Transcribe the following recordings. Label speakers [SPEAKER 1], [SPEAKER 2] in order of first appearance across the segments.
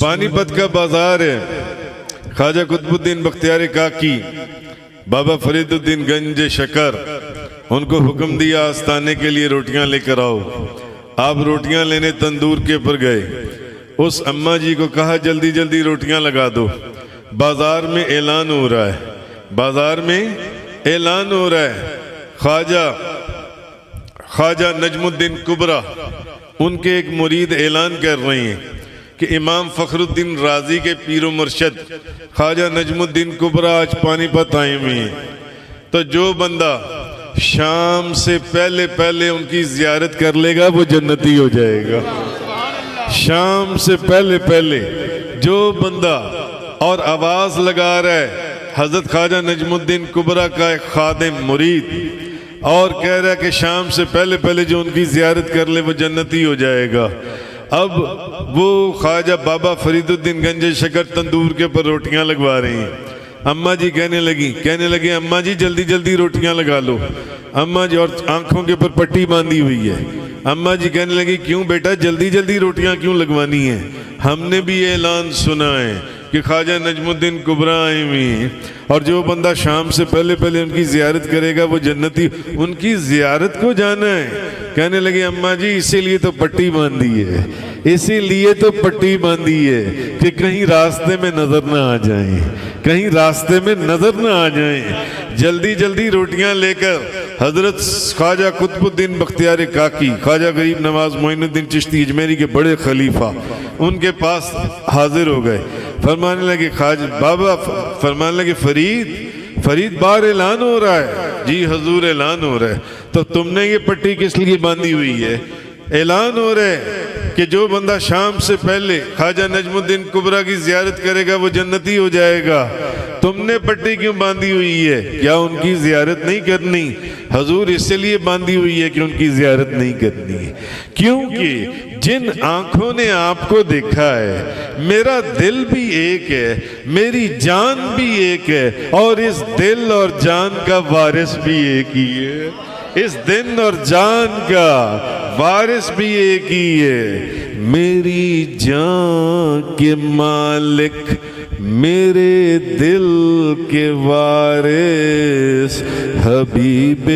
[SPEAKER 1] پانی پت کا بازار ہے. خواجہ قطب الدین بختیار کاکی بابا فرید الدین گنج شکر ان کو حکم دیا آستانے کے لیے روٹیاں لے کر آؤ. آپ روٹیاں لینے تندور کے پر گئے. اس اماں جی کو کہا جلدی جلدی روٹیاں لگا دو. بازار میں اعلان ہو رہا ہے, بازار میں اعلان ہو رہا ہے. خواجہ نجم الدین کبرا ان کے ایک مرید اعلان کر رہے ہیں کہ امام فخر الدین رازی کے پیر و مرشد خواجہ نجم الدین کبرا آج پانی پت آئے ہوئے ہیں. تو جو بندہ شام سے پہلے پہلے ان کی زیارت کر لے گا وہ جنتی ہو جائے گا. شام سے پہلے پہلے جو بندہ اور آواز لگا رہا ہے حضرت خواجہ نجم الدین کبرا کا ایک خادم مرید اور کہہ رہا ہے کہ شام سے پہلے پہلے جو ان کی زیارت کر لے وہ جنتی ہو جائے گا. اب وہ خواجہ بابا فرید الدین گنج شکر تندور کے پر روٹیاں لگوا رہے ہیں. اماں جی کہنے لگی اماں جی جلدی جلدی روٹیاں لگا لو. اماں جی اور آنکھوں کے پر پٹی باندھی ہوئی ہے. اماں جی کہنے لگی کیوں بیٹا جلدی جلدی روٹیاں کیوں لگوانی ہیں؟ ہم نے بھی یہ اعلان سنا ہے کہ خواجہ نجم الدین کبرا آئے ہوئے ہیں اور جو بندہ شام سے پہلے پہلے ان کی زیارت کرے گا وہ جنتی. ان کی زیارت کو جانا ہے. کہنے لگے اماں جی اسی لیے تو پٹی باندھی ہے, اسی لیے تو پٹی باندھی ہے کہ کہیں راستے میں نظر نہ آ جائیں, کہیں راستے میں نظر نہ آ جائیں. جلدی جلدی روٹیاں لے کر حضرت خواجہ قطب الدین بختیار کاکی خواجہ غریب نواز معین الدین چشتی اجمیری کے بڑے خلیفہ ان کے پاس حاضر ہو گئے. فرمانے لگے بابا فرمانے لگے فرید بار اعلان ہو رہا ہے. جی حضور اعلان ہو رہا ہے. تو تم نے یہ پٹی کس لیے باندھی ہوئی ہے؟ اعلان ہو رہا ہے کہ جو بندہ شام سے پہلے خواجہ نجم الدین کبرا کی زیارت کرے گا وہ جنتی ہو جائے گا. تم نے پٹی کیوں باندھی ہوئی ہے؟ کیا ان کی زیارت نہیں کرنی؟ حضور اس لیے باندھی ہوئی ہے کہ ان کی زیارت نہیں کرنی ہے, کیونکہ جن آنکھوں نے آپ کو دیکھا ہے میرا دل بھی ایک ہے, میری جان بھی ایک ہے, اور اس دل اور جان کا وارث بھی ایک ہی ہے. اس دل اور جان کا وارث بھی ایک ہی ہے. میری جان کے مالک میرے دل کے وارث حبیب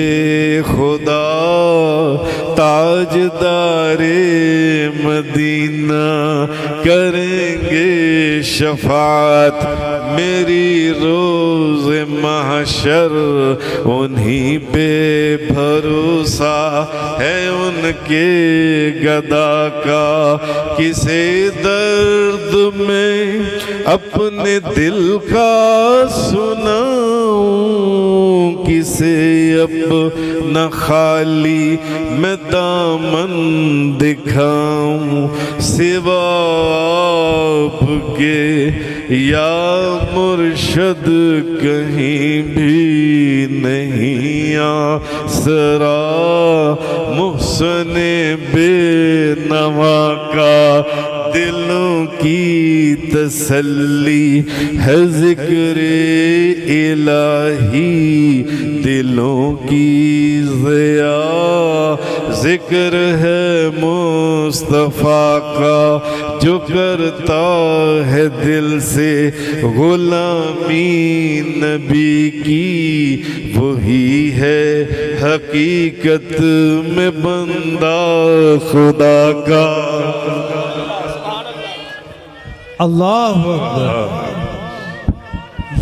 [SPEAKER 1] خدا تاجدار مدینہ کریں گے شفاعت میری روز محشر. انہی پہ بھروسہ ہے ان کے گدا کا, کسے درد میں اپنے دل کا سناؤں, کسے اپنا خالی میں دامن دکھاؤں. سوا آپ کے یا مرشد کہیں بھی نہیں آسرا, محسن بے نوا کا دلوں کی تسلی ہے ذکر الہی, دلوں کی ضیا ذکر ہے مصطفیٰ کا. جو کرتا ہے دل سے غلامی نبی کی وہی ہے حقیقت میں بندہ خدا کا.
[SPEAKER 2] اللہ اکبر.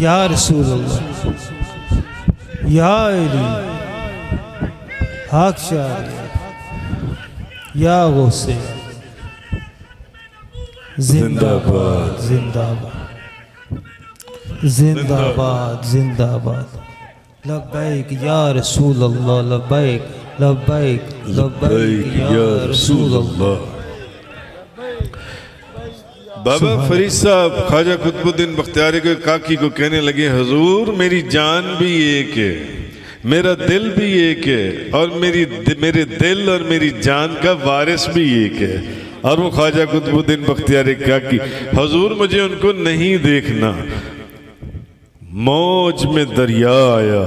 [SPEAKER 2] یا رسول اللہ, یا علی حق شاہ, یا غوث زندہ باد زندہ باد زندہ باد زندہ باد. لبیک یا رسول اللہ, لبیک لبیک لبیک یا رسول اللہ.
[SPEAKER 1] بابا فرید صاحب خواجہ قطب الدین بختیار کاکی کو کہنے لگے حضور میری جان بھی ایک ہے, میرا دل بھی ایک ہے, اور میرے دل اور میری جان کا وارث بھی ایک ہے. اور وہ خواجہ قطب الدین بختیار کاکی, حضور مجھے ان کو نہیں دیکھنا. موج میں دریا آیا,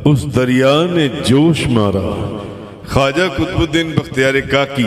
[SPEAKER 1] اس دریا نے جوش مارا. خواجہ قطب الدین بختیار کاکی